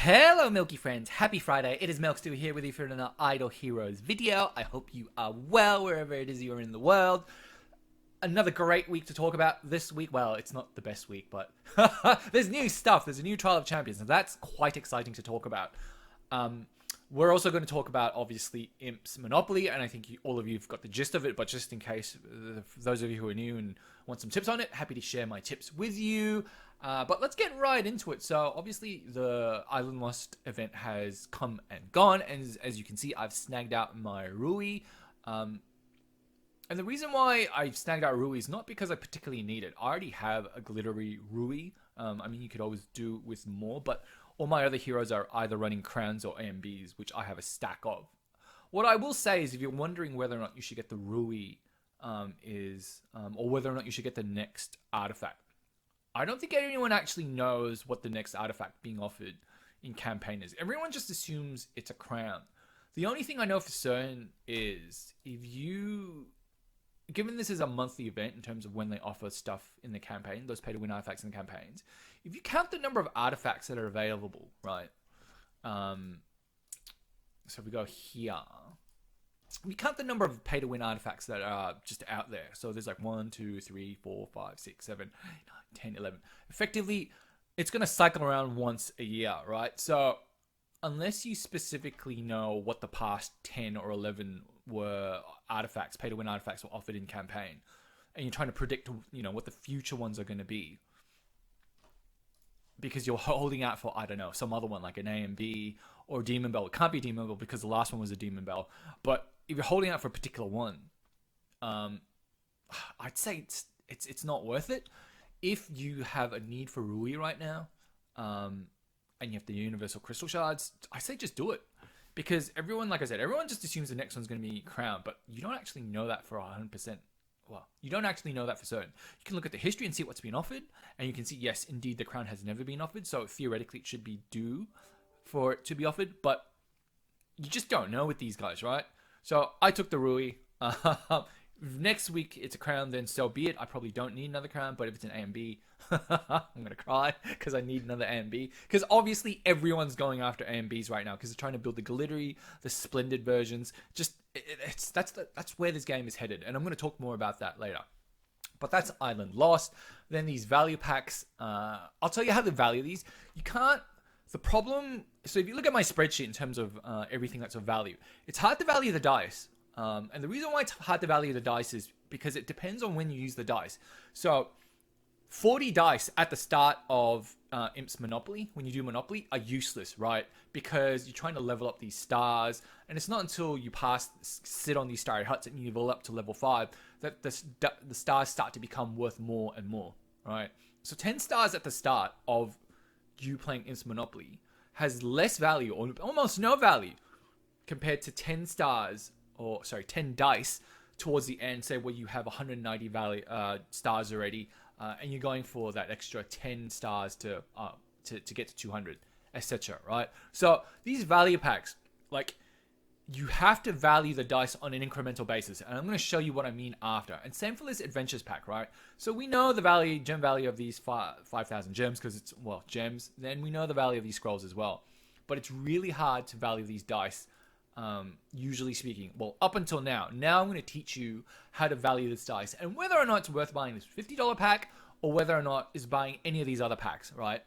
Hello Milky friends, happy Friday. It is Milkstew here with you for another Idle Heroes video. I hope you are well wherever it is you are in the world. Another great week to talk about this week. Well, it's not the best week, but there's new stuff. There's a new Trial of Champions, and that's quite exciting to talk about. We're also going to talk about, obviously, Imp's Monopoly, and I think all of you have got the gist of it, but just in case, for those of you who are new and want some tips on it, happy to share my tips with you. But let's get right into it. So, obviously, the Island Lost event has come and gone, and as you can see, I've snagged out my Rui. And the reason why I've snagged out Rui is not because I particularly need it. I already have a glittery Rui. I mean, you could always do with more, but all my other heroes are either running crowns or AMBs, which I have a stack of. What I will say is, if you're wondering whether or not you should get the Rui, or whether or not you should get the next artifact, I don't think anyone actually knows what the next artifact being offered in campaign is. Everyone just assumes it's a crown. The only thing I know for certain is given this is a monthly event in terms of when they offer stuff in the campaign, those pay to win artifacts in the campaigns, if you count the number of artifacts that are available, right? So if we go here, we count the number of pay to win artifacts that are just out there. So there's like 1, 2, 3, 4, 5, 6, 7, 8, 9, 10, 11. Effectively, it's going to cycle around once a year, right? So unless you specifically know what the past 10 or 11 were artifacts, pay to win artifacts were offered in campaign, and you're trying to predict, what the future ones are going to be, because you're holding out for, I don't know, some other one like an A and B or Demon Bell. It can't be Demon Bell because the last one was a Demon Bell. But if you're holding out for a particular one, I'd say it's not worth it. If you have a need for Rui right now, and you have the Universal Crystal Shards, I say just do it. Because everyone, like I said, everyone just assumes the next one's going to be Crown, but you don't actually know that for 100%. Well, you don't actually know that for certain. You can look at the history and see what's been offered, and you can see, yes, indeed, the crown has never been offered, so theoretically it should be due for it to be offered, but you just don't know with these guys, right? So I took the Rui. Next week it's a crown, then so be it. I probably don't need another crown, but if it's an A and B, I'm going to cry because I need another A and B. Because obviously everyone's going after A and Bs right now because they're trying to build the glittery, the splendid versions. Just that's where this game is headed, and I'm going to talk more about that later. But that's Island Lost. Then these value packs. I'll tell you how to value these. You can't. The problem. So if you look at my spreadsheet in terms of everything that's of value, it's hard to value the dice. And the reason why it's hard to value the dice is because it depends on when you use the dice. So 40 dice at the start of Imp's Monopoly, when you do Monopoly, are useless, right? Because you're trying to level up these stars, and it's not until you sit on these starry huts and you level up to level 5 that the stars start to become worth more and more, right? So 10 stars at the start of you playing Imp's Monopoly has less value, or almost no value, compared to 10 dice towards the end, say where you have 190 stars already, and you're going for that extra 10 stars to get to 200, etc. Right? So these value packs, like, you have to value the dice on an incremental basis, and I'm going to show you what I mean after. And same for this adventures pack, right? So we know the gem value of these 5,000 gems because it's, well, gems. Then we know the value of these scrolls as well, but it's really hard to value these dice. Usually speaking, well, up until now. Now I'm going to teach you how to value this dice and whether or not it's worth buying this $50 pack or whether or not is buying any of these other packs, right?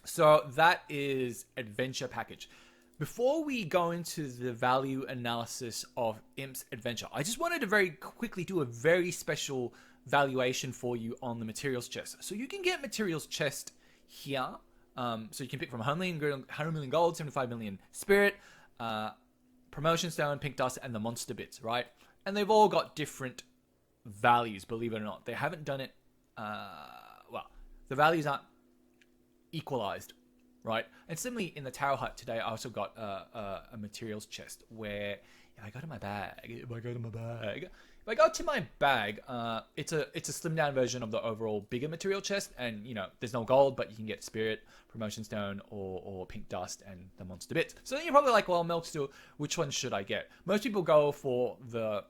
So that is adventure package. Before we go into the value analysis of Imp's Adventure, I just wanted to very quickly do a very special valuation for you on the materials chest. So you can get materials chest here. So you can pick from 100 million gold, 75 million spirit, promotion stone, pink dust, and the monster bits, right? And they've all got different values, believe it or not. They haven't done it, the values aren't equalized, right? And similarly in the Tarot Hut today, I also got a materials chest where if I go to my bag, it's a slimmed down version of the overall bigger material chest, and there's no gold, but you can get spirit, promotion stone, or pink dust, and the monster bits. So then you're probably like, well, Milk Stew, which one should I get? Most people go for the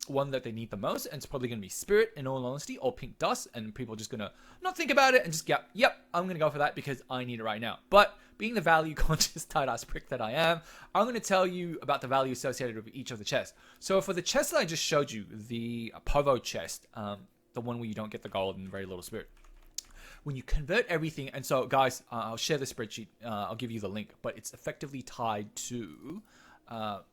one that they need the most, and it's probably going to be spirit in all honesty, or pink dust, and people are just going to not think about it and just get, yep, I'm going to go for that because I need it right now. But being the value conscious tight ass prick that I am, I'm going to tell you about the value associated with each of the chests. So for the chest that I just showed you, the Povo chest, the one where you don't get the gold and very little spirit, when you convert everything, and so guys, I'll share the spreadsheet, I'll give you the link, but it's effectively tied to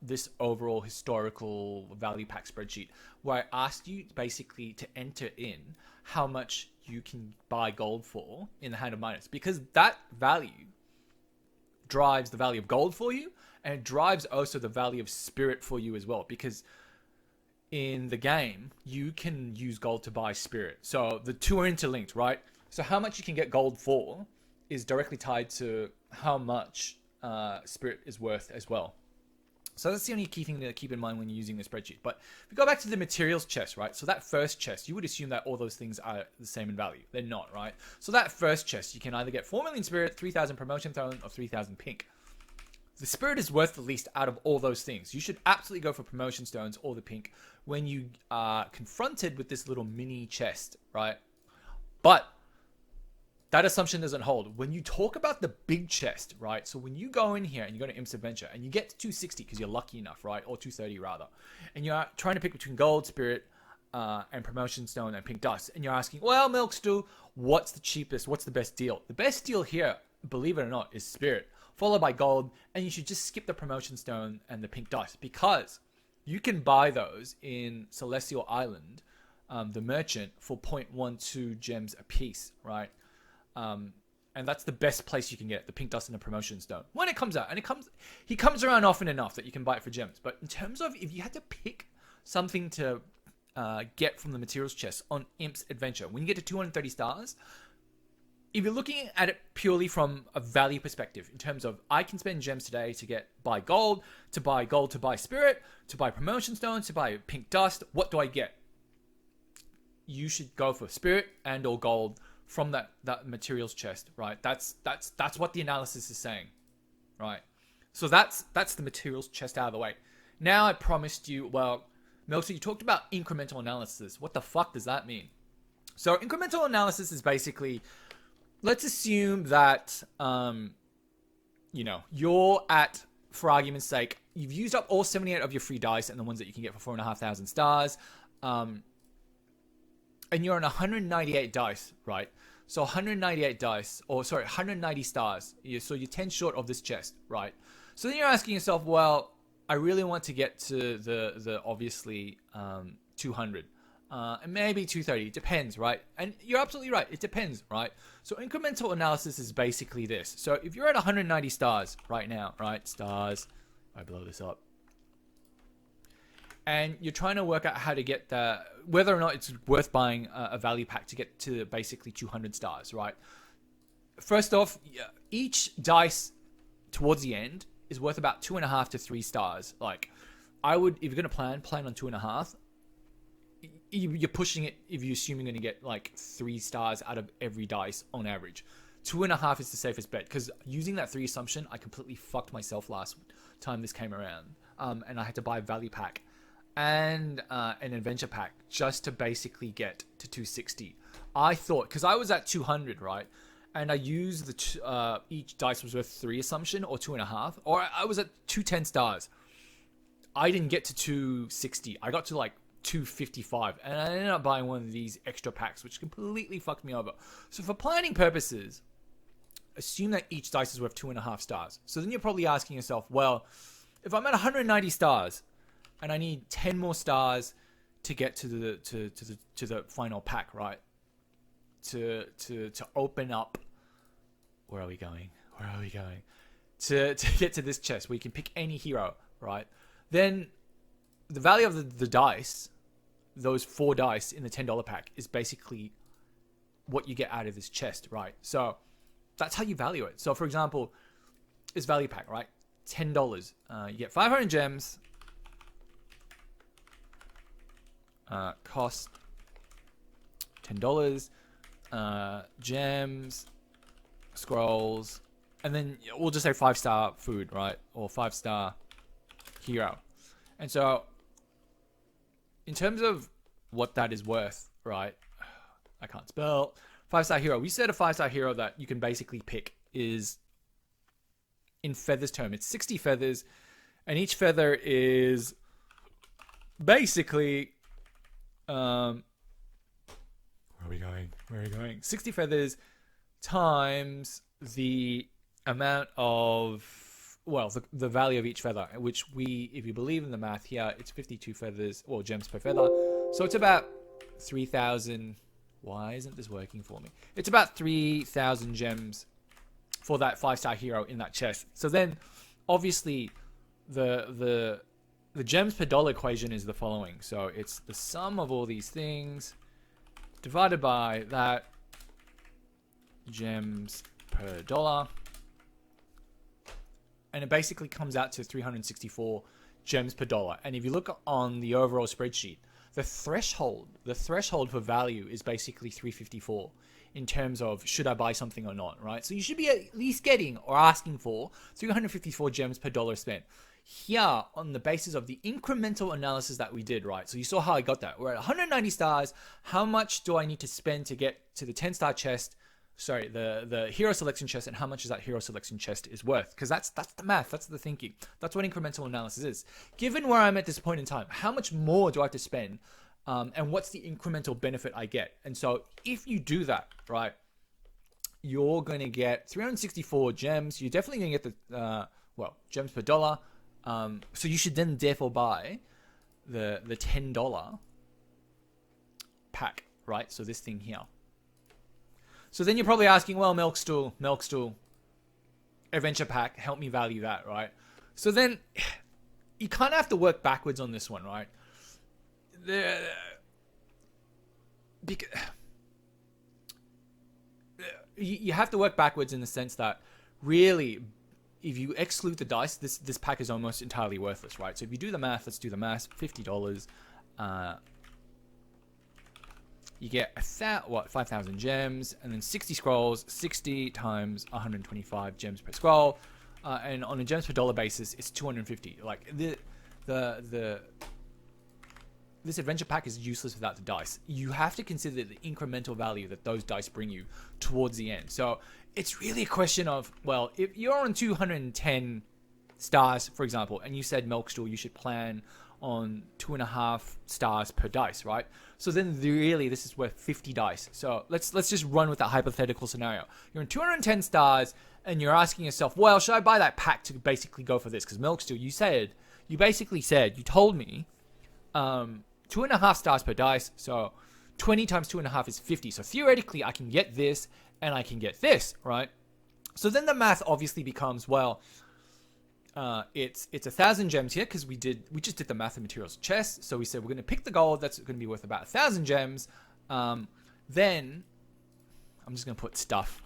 this overall historical value pack spreadsheet, where I asked you basically to enter in how much you can buy gold for in the Hand of Midas, because that value drives the value of gold for you, and it drives also the value of spirit for you as well, because in the game you can use gold to buy spirit, so the two are interlinked, right? So how much you can get gold for is directly tied to how much spirit is worth as well. So that's the only key thing to keep in mind when you're using the spreadsheet. But if we go back to the materials chest, right? So that first chest, you would assume that all those things are the same in value. They're not, right? So that first chest, you can either get 4 million spirit, 3,000 promotion stone, or 3,000 pink. The spirit is worth the least out of all those things. You should absolutely go for promotion stones or the pink when you are confronted with this little mini chest, right? But that assumption doesn't hold. When you talk about the big chest, right? So when you go in here and you go to Imp's Adventure and you get to 260 because you're lucky enough, right? Or 230 rather. And you're trying to pick between gold, spirit, and promotion stone and pink dust. And you're asking, well, Milk Stew, what's the cheapest? What's the best deal? The best deal here, believe it or not, is spirit, followed by gold. And you should just skip the promotion stone and the pink dust, because you can buy those in Celestial Island, the merchant, for 0.12 gems a piece, right? And that's the best place you can get the pink dust and the promotion stone when it comes out. And he comes around often enough that you can buy it for gems. But in terms of if you had to pick something to get from the materials chest on Imp's Adventure, when you get to 230 stars, if you're looking at it purely from a value perspective, in terms of I can spend gems today to buy gold, to buy spirit, to buy promotion stones, to buy pink dust, what do I get? You should go for spirit and or gold from that materials chest, right? That's what the analysis is saying, right? So that's the materials chest out of the way. Now I promised you, well, Melissa, you talked about incremental analysis. What the fuck does that mean? So incremental analysis is basically, let's assume that, you're at, for argument's sake, you've used up all 78 of your free dice and the ones that you can get for 4,500 stars. And you're on 198 dice, right? So 198 dice, 190 stars. So you're 10 short of this chest, right? So then you're asking yourself, well, I really want to get to the obviously 200. And maybe 230. It depends, right? And you're absolutely right. It depends, right? So incremental analysis is basically this. So if you're at 190 stars right now, right? Stars. I blow this up. And you're trying to work out how to get whether or not it's worth buying a value pack to get to basically 200 stars, right? First off, each dice towards the end is worth about 2.5 to 3 stars. Like, I would, if you're going to plan on 2.5. You're pushing it if you're assuming you're going to get like 3 stars out of every dice on average. 2.5 is the safest bet, because using that 3 assumption, I completely fucked myself last time this came around. And I had to buy a value pack and an adventure pack just to basically get to 260. I thought, because I was at 200, right? And I used each dice was worth 3 assumption, or 2.5, or I was at 210 stars. I didn't get to 260. I got to like 255, and I ended up buying one of these extra packs, which completely fucked me over. So for planning purposes, assume that each dice is worth 2.5 stars. So then you're probably asking yourself, well, if I'm at 190 stars and I need 10 more stars to get to the final pack, right? To open up, where are we going? To get to this chest where you can pick any hero, right? Then the value of the dice, those 4 dice in the $10 pack, is basically what you get out of this chest, right? So that's how you value it. So for example, this value pack, right? $10. You get 500 gems. Cost $10. Gems, scrolls, and then we'll just say 5-star food, right? Or 5-star hero. And so in terms of what that is worth, right? I can't spell. 5-star hero. We said a 5-star hero that you can basically pick is, in feathers term, it's 60 feathers, and each feather is basically, where are we going? 60 feathers times the amount of, well, the value of each feather, which if you believe in the math here, it's 52 feathers or gems per feather. So it's about 3,000. Why isn't this working for me? It's about 3,000 gems for that 5-star hero in that chest. So then, obviously, the gems per dollar equation is the following. So it's the sum of all these things divided by that gems per dollar. And it basically comes out to 364 gems per dollar. And if you look on the overall spreadsheet, the threshold for value is basically 354 in terms of should I buy something or not, right? So you should be at least getting or asking for 354 gems per dollar spent. Here, on the basis of the incremental analysis that we did, right? So you saw how I got that. We're at 190 stars. How much do I need to spend to get to the 10-star chest? Sorry, the hero selection chest, and how much is that hero selection chest is worth? Because that's the math, that's the thinking. That's what incremental analysis is. Given where I'm at this point in time, how much more do I have to spend? And what's the incremental benefit I get? And so if you do that, right, you're going to get 364 gems. You're definitely going to get the, gems per dollar. So you should then therefore buy the $10 pack, right? So this thing here. So then you're probably asking, well, milk stool, adventure pack, help me value that, right? So then you kind of have to work backwards on this one, right? You have to work backwards in the sense that really, if you exclude the dice, this pack is almost entirely worthless, right? So if you do the math, let's do the math, $50. You get 5,000 gems, and then 60 scrolls, 60 times 125 gems per scroll, and on a gems per dollar basis, it's 250. Like this adventure pack is useless without the dice. You have to consider the incremental value that those dice bring you towards the end. So it's really a question of, well, if you're on 210 stars, for example, and you said milk stool, you should plan on 2.5 stars per dice, right? So then really this is worth 50 dice. So let's just run with that hypothetical scenario. You're on 210 stars and you're asking yourself, well, should I buy that pack to basically go for this? Because milk stool, you told me 2.5 stars per dice. So 20 times 2.5 is 50. So theoretically I can get this and I can get this, right? So then the math obviously becomes, well, it's 1,000 gems here because we just did the math and materials chest. So we said we're going to pick the gold that's going to be worth about 1,000 gems. Then I'm just going to put stuff,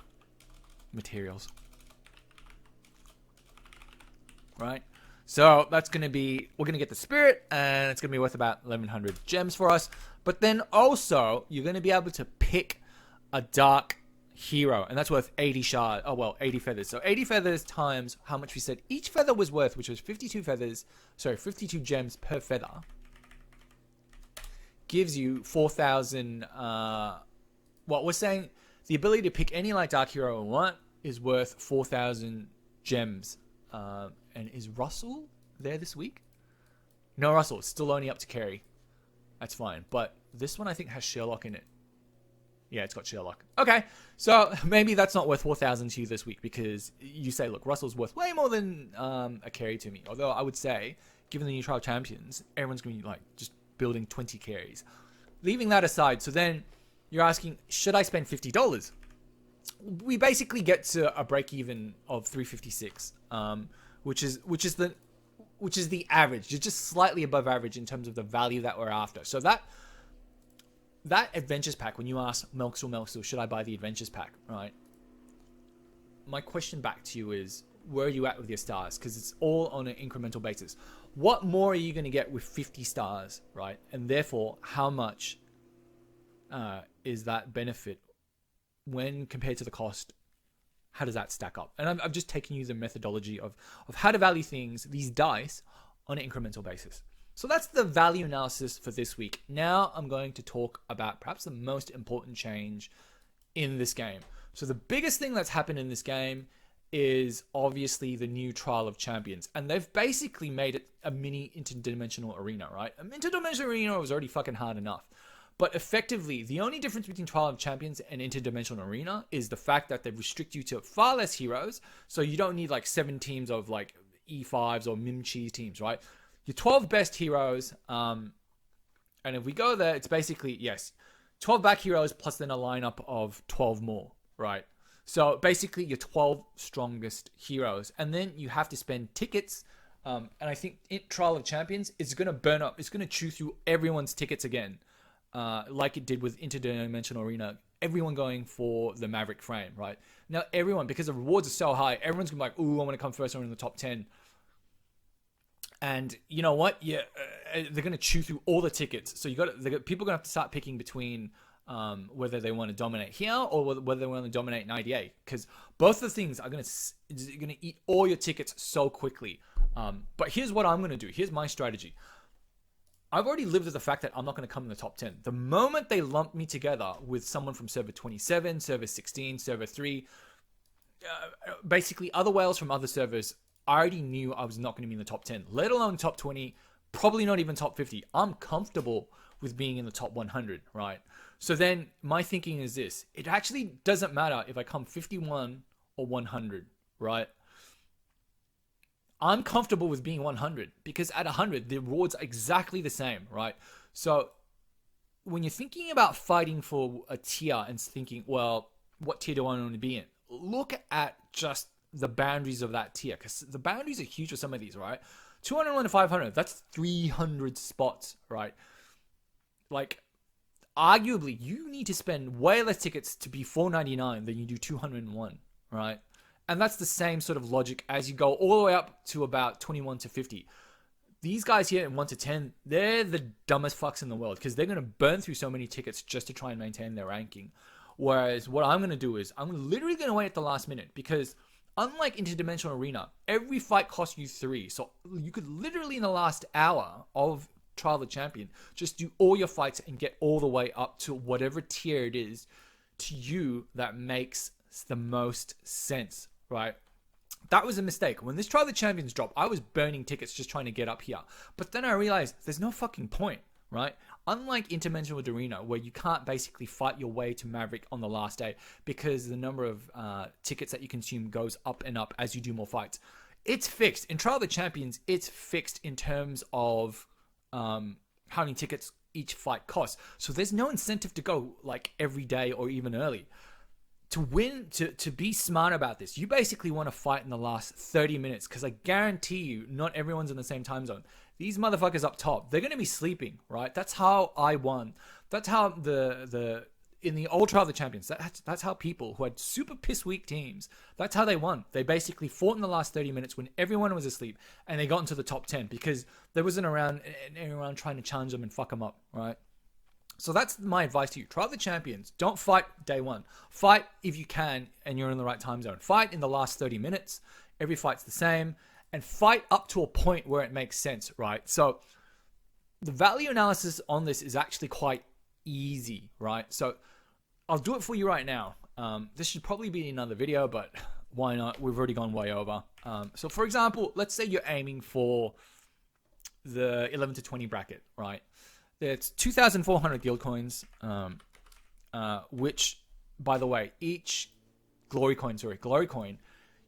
materials, right? So that's going to be, we're going to get the spirit, and it's going to be worth about 1,100 gems for us. But then also you're going to be able to pick a dark hero, and that's worth 80 shards. 80 feathers. So 80 feathers times how much we said each feather was worth, which was 52 gems per feather, gives you 4,000. We're saying the ability to pick any light dark hero we want is worth 4,000 gems. And is Russell there this week? No, Russell. It's still only up to Kerry. That's fine. But this one I think has Sherlock in it. Yeah, it's got Sherlock. Okay, so maybe that's not worth 4,000 to you this week because you say, look, Russell's worth way more than a carry to me. Although I would say, given the new trial champions, everyone's going to be like just building 20 carries. Leaving that aside, so then you're asking, should I spend $50? We basically get to a break even of 356, which is the average. It's just slightly above average in terms of the value that we're after. So that Adventures pack, when you ask Milk Stool, should I buy the Adventures pack, right? My question back to you is, where are you at with your stars? Because it's all on an incremental basis. What more are you going to get with 50 stars, right? And therefore, how much is that benefit when compared to the cost? How does that stack up? And I'm just taking you the methodology of how to value things, these dice, on an incremental basis. So that's the value analysis for this week. Now I'm going to talk about perhaps the most important change in this game. So the biggest thing that's happened in this game is obviously the new Trial of Champions. And they've basically made it a mini interdimensional arena, right? An interdimensional arena was already fucking hard enough. But effectively, the only difference between Trial of Champions and interdimensional arena is the fact that they restrict you to far less heroes. So you don't need like 7 teams of like E5s or Mimchi teams, right? Your 12 best heroes. And if we go there, it's basically, yes, 12 back heroes plus then a lineup of 12 more, right? So basically your 12 strongest heroes. And then you have to spend tickets. And I think Trial of Champions is going to burn up. It's going to chew through everyone's tickets again. Like it did with Interdimensional Arena. Everyone going for the Maverick frame, right? Now everyone, because the rewards are so high, everyone's going to be like, ooh, I want to come first or in the top 10. And you know what? Yeah, they're going to chew through all the tickets. So people are going to have to start picking between whether they want to dominate here or whether they want to dominate in IDA, because both the things are going to eat all your tickets so quickly. But here's what I'm going to do. Here's my strategy. I've already lived with the fact that I'm not going to come in the top 10. The moment they lump me together with someone from server 27, server 16, server 3, basically other whales from other servers, I already knew I was not going to be in the top 10, let alone top 20, probably not even top 50. I'm comfortable with being in the top 100, right? So then my thinking is this. It actually doesn't matter if I come 51 or 100, right? I'm comfortable with being 100 because at 100, the rewards are exactly the same, right? So when you're thinking about fighting for a tier and thinking, well, what tier do I want to be in? Look at just the boundaries of that tier, because the boundaries are huge for some of these, right? 201 to 500, that's 300 spots, right? Like, arguably, you need to spend way less tickets to be 499 than you do 201, right? And that's the same sort of logic as you go all the way up to about 21 to 50. These guys here in 1 to 10, they're the dumbest fucks in the world because they're going to burn through so many tickets just to try and maintain their ranking. Whereas what I'm going to do is I'm literally going to wait at the last minute, because unlike Interdimensional Arena, every fight costs you 3. So you could literally in the last hour of Trial of the Champion just do all your fights and get all the way up to whatever tier it is to you that makes the most sense, right? That was a mistake. When this Trial of the Champions dropped, I was burning tickets just trying to get up here. But then I realized there's no fucking point, right? Unlike Interdimensional Arena, where you can't basically fight your way to Maverick on the last day because the number of tickets that you consume goes up and up as you do more fights. It's fixed. In Trial of the Champions, it's fixed in terms of how many tickets each fight costs. So there's no incentive to go like every day or even early. To win, to be smart about this, you basically want to fight in the last 30 minutes, because I guarantee you not everyone's in the same time zone. These motherfuckers up top, they're going to be sleeping, right? That's how I won. That's how in the old Trial of the Champions, that's how people who had super piss weak teams, that's how they won. They basically fought in the last 30 minutes when everyone was asleep, and they got into the top 10 because there wasn't anyone trying to challenge them and fuck them up, right? So that's my advice to you. Trial of the Champions. Don't fight day one. Fight if you can and you're in the right time zone. Fight in the last 30 minutes. Every fight's the same. And fight up to a point where it makes sense, right? So the value analysis on this is actually quite easy, right? So I'll do it for you right now. This should probably be another video, but why not? We've already gone way over. So for example, let's say you're aiming for the 11 to 20 bracket, right? It's 2,400 guild coins, which, by the way, each glory coin,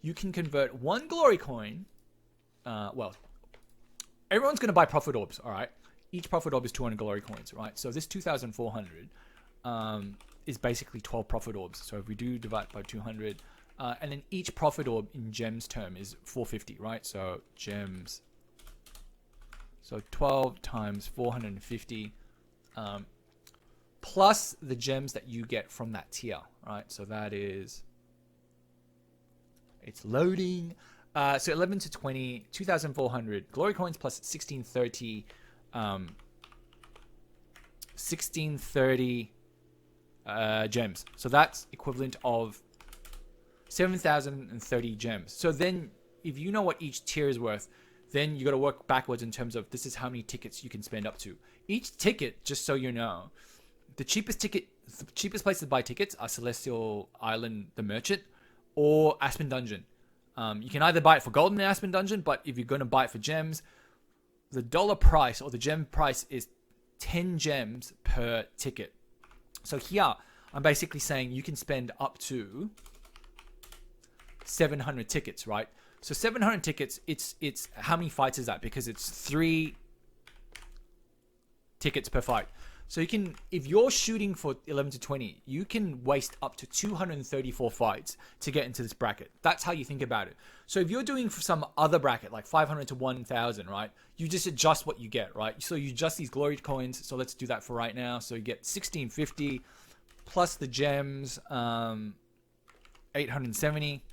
you can convert one glory coin. Well, everyone's going to buy profit orbs, all right? Each profit orb is 200 glory coins, right? So this 2,400 is basically 12 profit orbs. So if we do divide by 200, and then each profit orb in gems term is 450, right? So gems. So 12 times 450 plus the gems that you get from that tier, right? So that is, it's loading. So 11 to 20, 2,400 glory coins plus 1630, 1630 gems. So that's equivalent of 7,030 gems. So then if you know what each tier is worth, Then you got to work backwards in terms of this is how many tickets you can spend up to. Each ticket, just so you know, the cheapest places to buy tickets are Celestial Island, the Merchant, or Aspen Dungeon. You can either buy it for gold in the Aspen Dungeon, but if you're going to buy it for gems, the dollar price or the gem price is 10 gems per ticket. So here, I'm basically saying you can spend up to 700 tickets, right? So 700 tickets, it's how many fights is that? Because it's 3 tickets per fight. So you can, if you're shooting for 11 to 20, you can waste up to 234 fights to get into this bracket. That's how you think about it. So if you're doing for some other bracket, like 500 to 1,000, right? You just adjust what you get, right? So you adjust these glory coins. So let's do that for right now. So you get 1650 plus the gems, 870.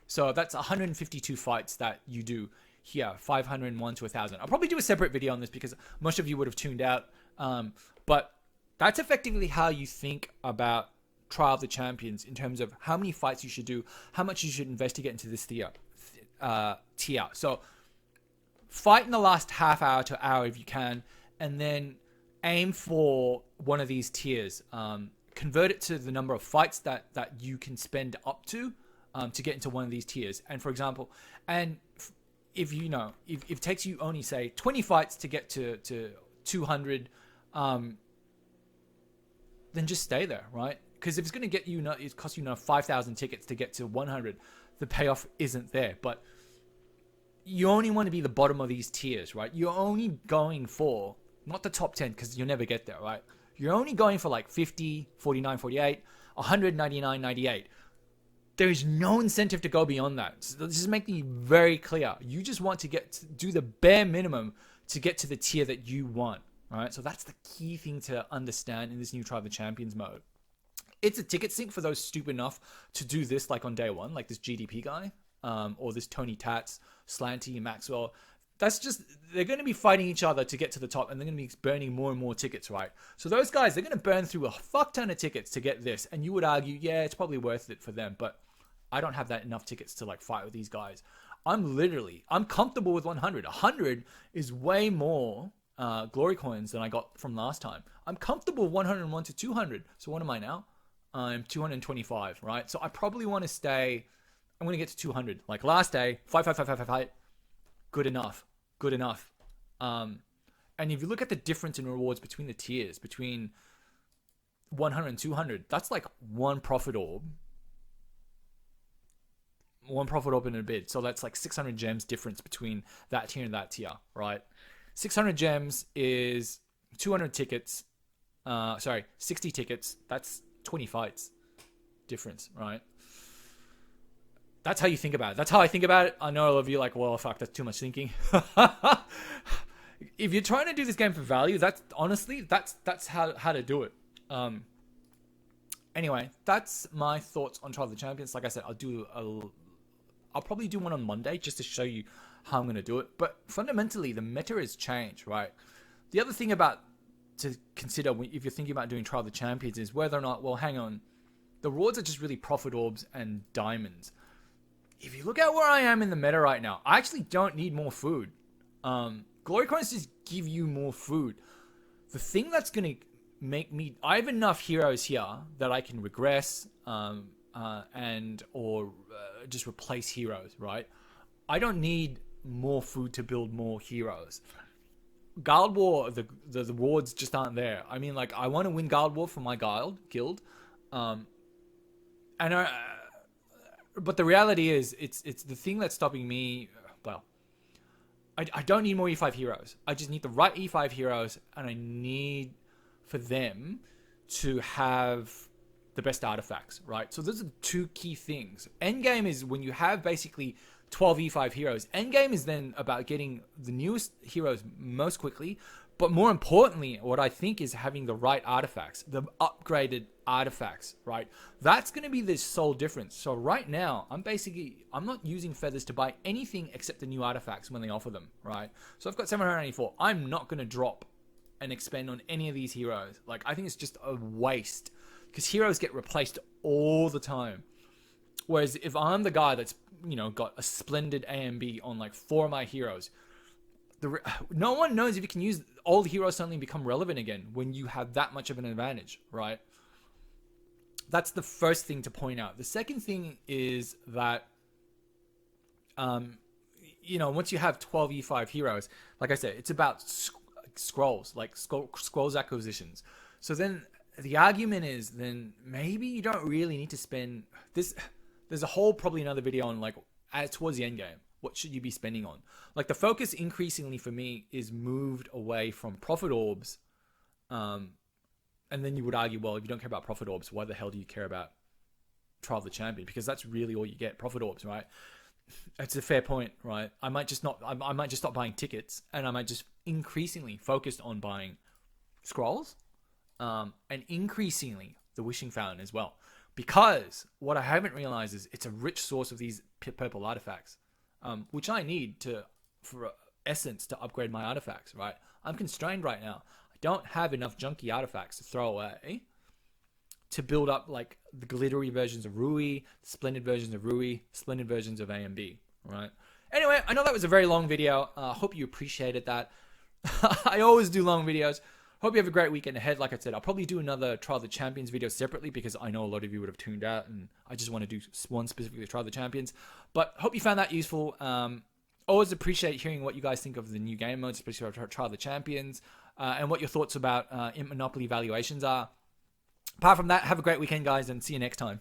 So that's 152 fights that you do here, 501 to 1,000. I'll probably do a separate video on this because most of you would have tuned out. But that's effectively how you think about Trial of the Champions in terms of how many fights you should do, how much you should investigate into this tier. So fight in the last half hour to hour if you can, and then aim for one of these tiers. Convert it to the number of fights that you can spend up to get into one of these tiers. And for example, if you know, if it takes you only say 20 fights to get to 200, then just stay there, right? Because if it's going to get you, it costs you 5,000 tickets to get to 100, the payoff isn't there. But you only want to be the bottom of these tiers, right? You're only going for, not the top 10, because you'll never get there, right? You're only going for like 50, 49, 48, 199, 98. There is no incentive to go beyond that. So this is making it very clear. You just want to do the bare minimum to get to the tier that you want, right? So that's the key thing to understand in this new Trial of the Champions mode. It's a ticket sink for those stupid enough to do this like on day one, like this GDP guy, or this Tony Tats, Slanty, and Maxwell. That's just, they're going to be fighting each other to get to the top, and they're going to be burning more and more tickets, right? So those guys, they're going to burn through a fuck ton of tickets to get this, and you would argue, yeah, it's probably worth it for them, but I don't have that enough tickets to like fight with these guys. I'm comfortable with 100. 100 is way more glory coins than I got from last time. I'm comfortable 101 to 200. So what am I now? I'm 225, right? So I probably want to stay, I'm going to get to 200. Like last day, fight. Good enough. And if you look at the difference in rewards between the tiers, between 100 and 200, that's like one profit orb in a bid. So that's like 600 gems difference between that tier and that tier, right? 600 gems is 200 tickets. 60 tickets. That's 20 fights difference, right? That's how you think about it. That's how I think about it. I know a lot of you are like, well, fuck, that's too much thinking. If you're trying to do this game for value, that's honestly, that's how to do it. Anyway, that's my thoughts on Trial of the Champions. Like I said, I'll probably do one on Monday just to show you how I'm going to do it. But fundamentally, the meta has changed, right? The other thing to consider if you're thinking about doing Trial of the Champions is whether or not, well, hang on, the rewards are just really profit orbs and diamonds. If you look at where I am in the meta right now, I actually don't need more food. Glory coins just give you more food. The thing that's going to make me, I have enough heroes here that I can regress or just replace heroes, right? I don't need more food to build more heroes. Guild War, the rewards just aren't there. I mean, like, I want to win Guild War for my guild. But the reality is, it's the thing that's stopping me. Well, I don't need more E5 heroes. I just need the right E5 heroes, and I need for them to have the best artifacts, right? So those are two key things. Endgame is when you have basically 12 E5 heroes. Endgame is then about getting the newest heroes most quickly, but more importantly, what I think is having the right artifacts, the upgraded artifacts, right? That's going to be the sole difference. So right now, I'm not using feathers to buy anything except the new artifacts when they offer them, right? So I've got 794. I'm not going to drop and expend on any of these heroes. Like, I think it's just a waste because heroes get replaced all the time. Whereas if I'm the guy that's got a splendid A and B on like 4 of my heroes. No one knows if you can use all the heroes suddenly become relevant again when you have that much of an advantage, right? That's the first thing to point out. The second thing is that, once you have 12 E5 heroes, like I said, it's about scrolls, like scrolls acquisitions. So then the argument is, then maybe you don't really need to spend this. There's a whole, probably another video on like towards the end game. What should you be spending on? Like the focus increasingly for me is moved away from profit orbs. And then you would argue, well, if you don't care about profit orbs, why the hell do you care about Trial of the Champion? Because that's really all you get, profit orbs, right? It's a fair point, right? I might just stop buying tickets, and I might just increasingly focus on buying scrolls, and increasingly the Wishing Fountain as well. Because what I haven't realized is it's a rich source of these purple artifacts, which I need for essence to upgrade my artifacts, right? I'm constrained right now. I don't have enough junky artifacts to throw away to build up like the glittery versions of Rui, splendid versions of Rui, splendid versions of A and B, right? Anyway, I know that was a very long video. Hope you appreciated that. I always do long videos. Hope you have a great weekend ahead. Like I said, I'll probably do another Trial of the Champions video separately because I know a lot of you would have tuned out, and I just want to do one specifically Trial of the Champions. But hope you found that useful. Always appreciate hearing what you guys think of the new game modes, especially Trial of the Champions, and what your thoughts about Monopoly valuations are. Apart from that, have a great weekend, guys, and see you next time.